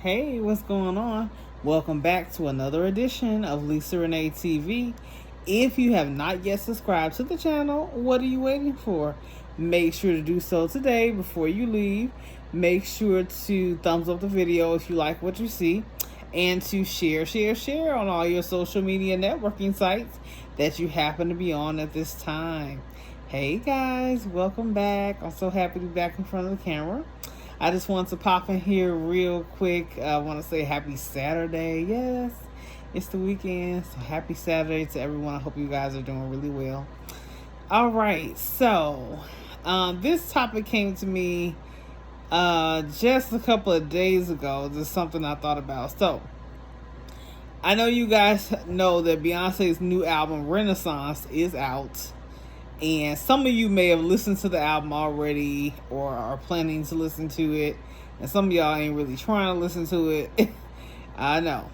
Hey, what's going on? Welcome back to another edition of Lisa Renee TV. If you have not yet subscribed to the channel, what are you waiting for? Make sure to do so today before you leave. Make sure to thumbs up the video if you like what you see, and to share on all your social media networking sites that you happen to be on at this time. Hey guys, welcome back. I'm so happy to be back in front of the camera. I just wanted to pop in here real quick. I want to say happy Saturday. Yes, it's the weekend, so happy Saturday to everyone. I hope you guys are doing really well. All right, so this topic came to me just a couple of days ago. This is something I thought about. So I know you guys know that Beyonce's new album Renaissance is out. And some of you may have listened to the album already or are planning to listen to it. And some of y'all ain't really trying to listen to it. I know.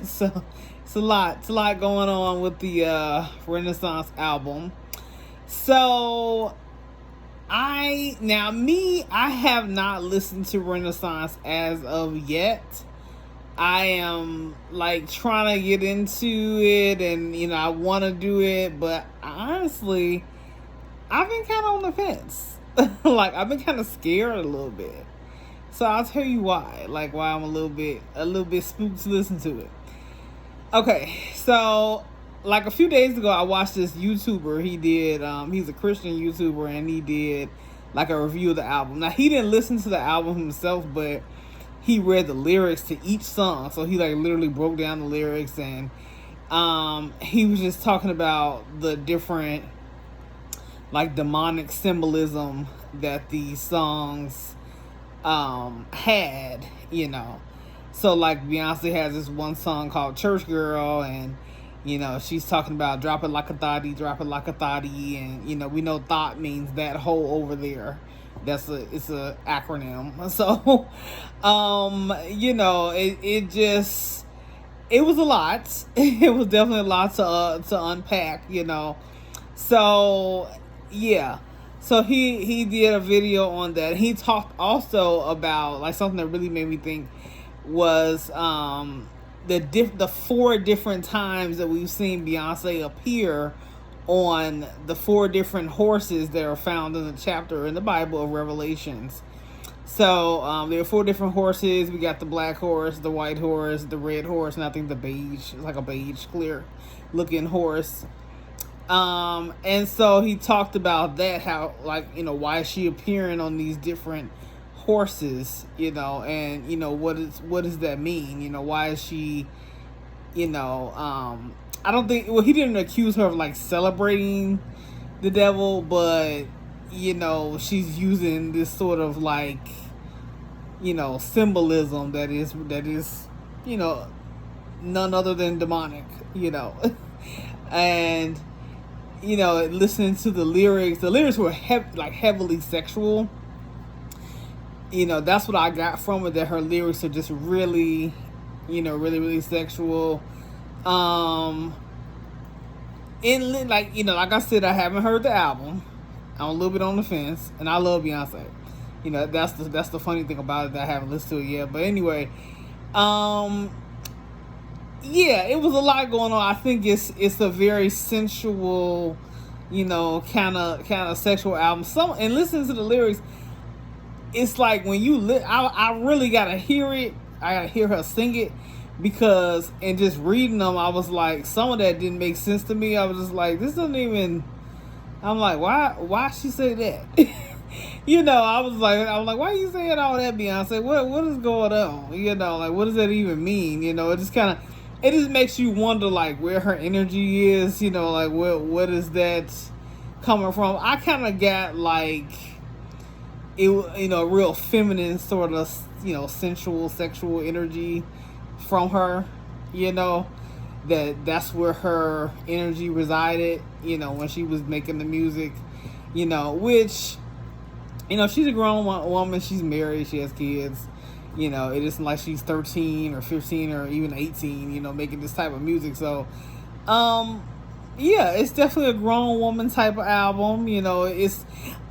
So it's a lot going on with the Renaissance album. So I have not listened to Renaissance as of yet. I am like trying to get into it, and I want to do it, but honestly, I've been kind of on the fence. Like, I've been kind of scared a little bit. So I'll tell you why. Like, why I'm a little bit spooked to listen to it. Okay, so like a few days ago, I watched this YouTuber. He did he's a Christian YouTuber, and he did like a review of the album. Now, he didn't listen to the album himself, but he read the lyrics to each song. So he like literally broke down the lyrics, and he was just talking about the different like demonic symbolism that these songs had, So like Beyonce has this one song called Church Girl, and she's talking about drop it like a thotty, and we know thought means that hole over there. It's a acronym. So it was a lot. It was definitely a lot to unpack, So yeah. So he did a video on that. He talked also about like something that really made me think was the 4 different times that we've seen Beyonce appear on the 4 different horses that are found in the chapter in the Bible of Revelations. So there are 4 different horses. We got the black horse, the white horse, the red horse, and I think the beige. It's like a beige, clear looking horse. And so he talked about that, how why is she appearing on these different horses, and what does that mean? Why is she, I don't think, he didn't accuse her of like celebrating the devil, but she's using this sort of like symbolism that is none other than demonic, and listening to the lyrics were heavily sexual. That's what I got from it, that her lyrics are just really really sexual. Like I said, I haven't heard the album. I'm a little bit on the fence, and I love Beyonce. That's the funny thing about it, that I haven't listened to it yet. But anyway, yeah, it was a lot going on. I think it's a very sensual, kind of sexual album. And listening to the lyrics, it's like when you I really gotta hear it. I gotta hear her sing it. Because in just reading them, I was like, some of that didn't make sense to me. I was just like, this doesn't even. I'm like, why she say that? I was like, why are you saying all that, Beyonce? What is going on? Like, what does that even mean? It just makes you wonder like where her energy is. Like what is that coming from? I kind of got like it, real feminine sort of sensual, sexual energy from her, that's where her energy resided, when she was making the music, which, she's a grown woman, she's married, she has kids, it isn't like she's 13 or 15 or even 18, making this type of music. So, yeah, it's definitely a grown woman type of album,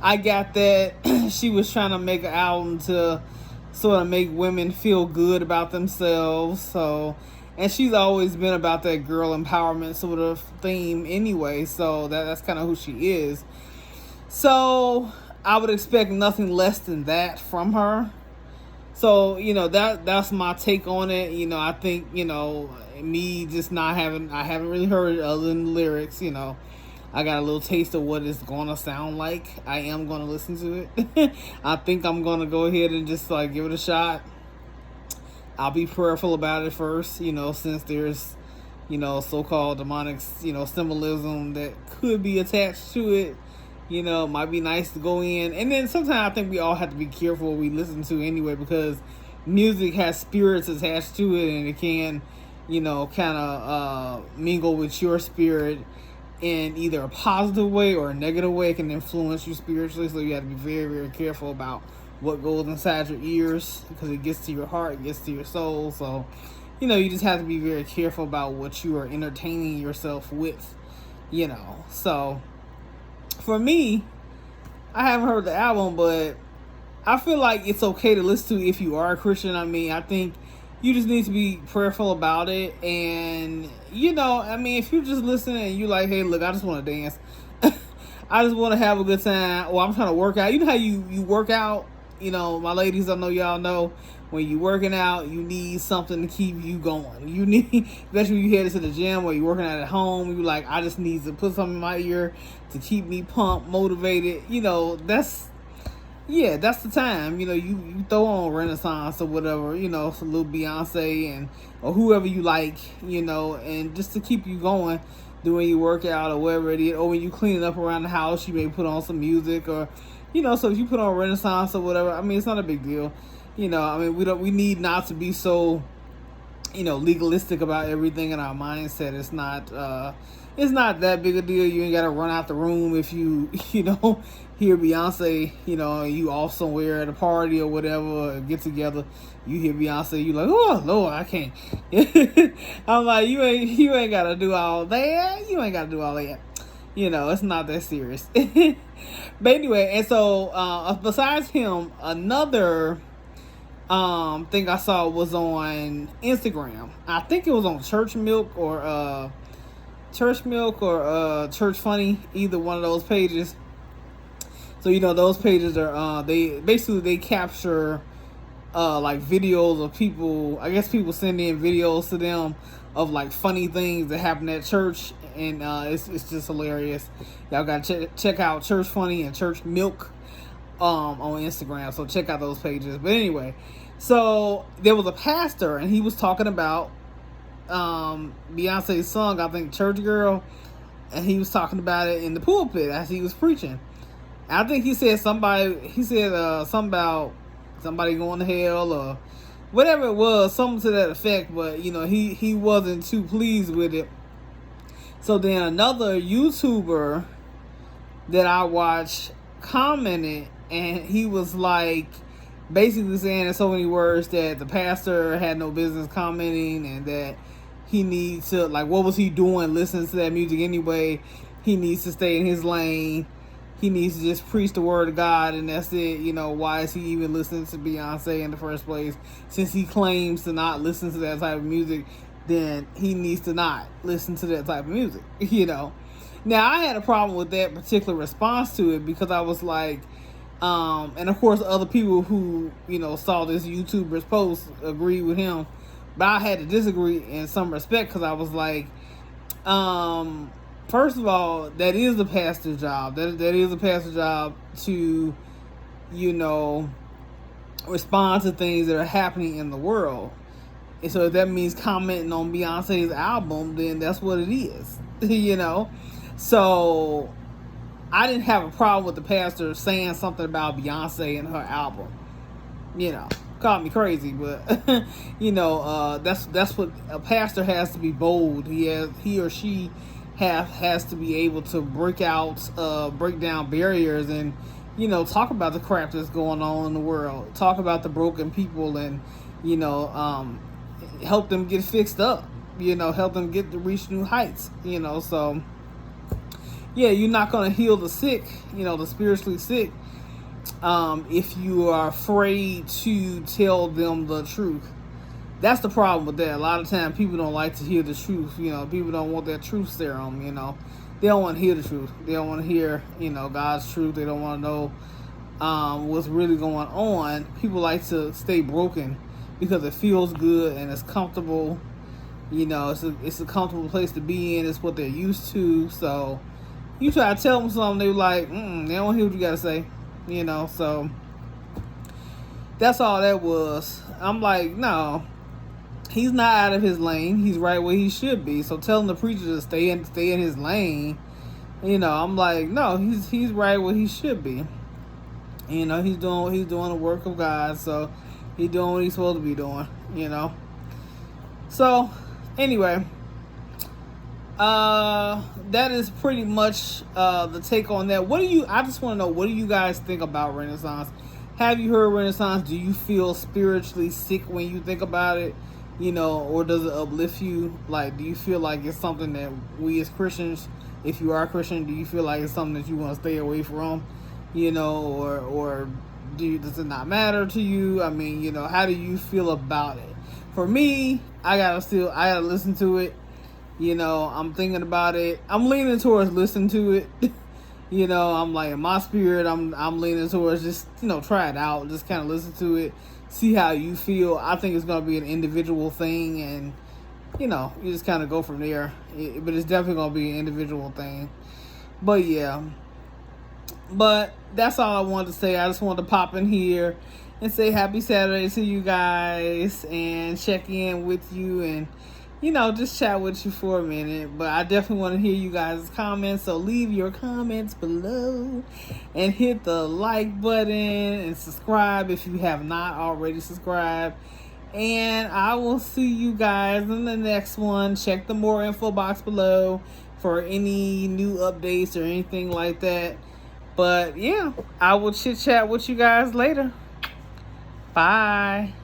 I got that she was trying to make an album to sort of make women feel good about themselves. So, and she's always been about that girl empowerment sort of theme anyway. So that's kind of who she is. So I would expect nothing less than that from her. So, that's my take on it. I think, me just not having, I haven't really heard it other than the lyrics, I got a little taste of what it's going to sound like. I am going to listen to it. I think I'm going to go ahead and just give it a shot. I'll be prayerful about it first, since there's, so-called demonic, symbolism that could be attached to it. It might be nice to go in. And then sometimes I think we all have to be careful what we listen to anyway, because music has spirits attached to it, and it can, kind of mingle with your spirit in either a positive way or a negative way. It can influence you spiritually, so you have to be very, very careful about what goes inside your ears, because it gets to your heart, it gets to your soul. So, you just have to be very careful about what you are entertaining yourself with, So, for me, I haven't heard the album, but I feel like it's okay to listen to if you are a Christian. I think you just need to be prayerful about it. And, if you're just listening and you're like, hey, look, I just want to dance. I just want to have a good time. Or I'm trying to work out. You know how you work out? My ladies, I know y'all know, when you're working out, you need something to keep you going. You need, especially when you head to the gym or you're working out at home, you're like, I just need to put something in my ear to keep me pumped, motivated. That's the time. You throw on Renaissance or whatever, some little Beyonc or whoever you like, and just to keep you going, doing your workout or whatever it is. Or when you cleaning up around the house, you may put on some music, or, so if you put on Renaissance or whatever, it's not a big deal. We need not to be so, legalistic about everything in our mindset. It's not that big a deal. You ain't got to run out the room if you, hear Beyonce, and you off somewhere at a party or whatever, or get together. You hear Beyonce, you like, oh Lord, I can't. I'm like, you ain't got to do all that. You ain't got to do all that. It's not that serious. But anyway, and so besides him, another thing I saw was on Instagram. I think it was on Church Milk or Church Funny, either one of those pages. So those pages are they capture videos of people. I guess people send in videos to them of funny things that happen at church, and it's just hilarious. Y'all gotta check out Church Funny and Church Milk on Instagram. So check out those pages. But anyway, so there was a pastor, and he was talking about Beyonce's song, I think Church Girl, and he was talking about it in the pulpit as he was preaching. I think he said something about somebody going to hell or whatever it was, something to that effect. But he wasn't too pleased with it. So then another YouTuber that I watched commented, and he was basically saying in so many words that the pastor had no business commenting, and that he needs to, what was he doing listening to that music anyway? He needs to stay in his lane. He needs to just preach the word of God, and that's it. Why is he even listening to Beyonce in the first place? Since he claims to not listen to that type of music, then he needs to not listen to that type of music, Now, I had a problem with that particular response to it, because I was like, and of course other people who, saw this YouTuber's post agreed with him, but I had to disagree in some respect, because I was like, first of all, that is the pastor's job. That is the pastor's job to, respond to things that are happening in the world. And so if that means commenting on Beyonce's album, then that's what it is, So I didn't have a problem with the pastor saying something about Beyonce and her album. Called me crazy, but that's what a pastor has to be bold. He or she has to be able to break down barriers, and talk about the crap that's going on in the world, talk about the broken people, and help them get fixed up, help them get to reach new heights, so yeah, you're not going to heal the sick, the spiritually sick, if you are afraid to tell them the truth. That's the problem with that. A lot of times people don't like to hear the truth. People don't want that truth serum. They don't want to hear the truth. They don't want to hear, God's truth. They don't want to know what's really going on. People like to stay broken because it feels good and it's comfortable. It's a comfortable place to be in. It's what they're used to. So you try to tell them something, they're like, they don't hear what you got to say. So that's all that was. I'm like, no, he's not out of his lane. He's right where he should be. So telling the preacher to stay in his lane, I'm like, no, he's right where he should be. He's doing the work of God. So he's doing what he's supposed to be doing. So anyway, that is pretty much the take on that. I just want to know, what do you guys think about Renaissance? Have you heard Renaissance? Do you feel spiritually sick when you think about it? Or does it uplift you? Like, do you feel like it's something that we as Christians, if you are a Christian, do you feel like it's something that you want to stay away from? Or does it not matter to you? I mean, how do you feel about it? For me, I gotta listen to it. I'm thinking about it. I'm leaning towards listening to it. I'm like, in my spirit, I'm leaning towards just, try it out. Just kind of listen to it. See how you feel. I think it's going to be an individual thing. And, you just kind of go from there. But it's definitely going to be an individual thing. But, yeah. But that's all I wanted to say. I just wanted to pop in here and say happy Saturday to you guys. And check in with you and, just chat with you for a minute. But I definitely want to hear you guys' comments. So leave your comments below. And hit the like button. And subscribe if you have not already subscribed. And I will see you guys in the next one. Check the more info box below for any new updates or anything like that. But yeah, I will chit chat with you guys later. Bye.